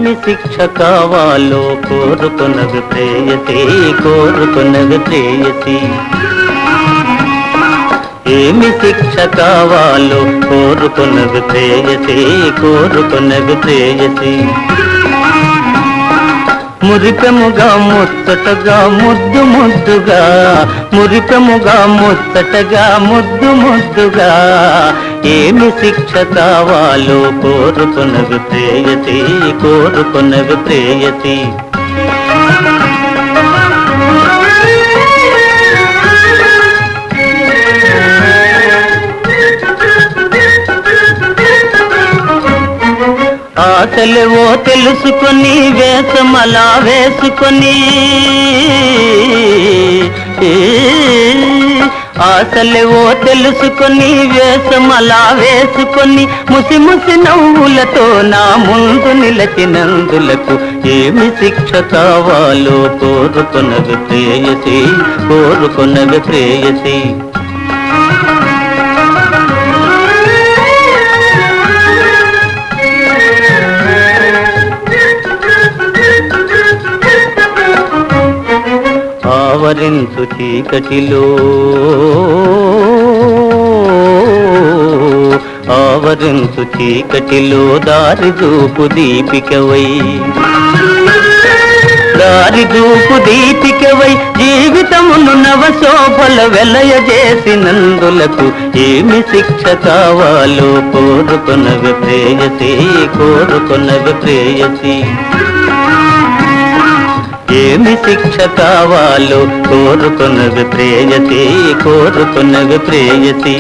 ఏమి శిక్ష కావాలో కోరుకున్నవి ప్రేయసి, కోరుకున్నవి ప్రేయసి. ఏమి శిక్ష కావాలో కోరుకున్నవి ప్రేయసి, కోరుకున్నవి ప్రేయసి. మురిపెముగా ముచ్చటగా ముద్దు ముద్దుగా, మురిపెముగా ముచ్చటగా ముద్దు ముద్దుగా, ఏమి శిక్ష కావాలో కోరుకున్నవి ప్రేయసి, కోరుకున్నవి ప్రేయసి. ఆశలేవో తెలుసుకొని వేషమలా వేసుకొని, ఆశలేవో తెలుసుకొని వేషమలా వేసుకొని, ముసి ముసి నవ్వులతో నా ముందు నిలచినందులకు ఏమి శిక్ష కావాలో కోరుకున్నవి ప్రేయసి, కోరుకున్నవి ప్రేయసి. ఆవరించు చీకటిలో, ఆవరించు చీకటిలో దారి చూపు దీపికవై, దారి చూపు దీపికవై, జీవితమును నవశోభల వెలయజేసినందులకు ఏమి శిక్ష కావాలో కోరుకున్నవి ప్రేయసి, కోరుకున్నవి ప్రేయసి. ఏమి శిక్ష కావాలో కోరుకున్నవి ప్రేయసి, కోరుకున్నవి ప్రేయసి.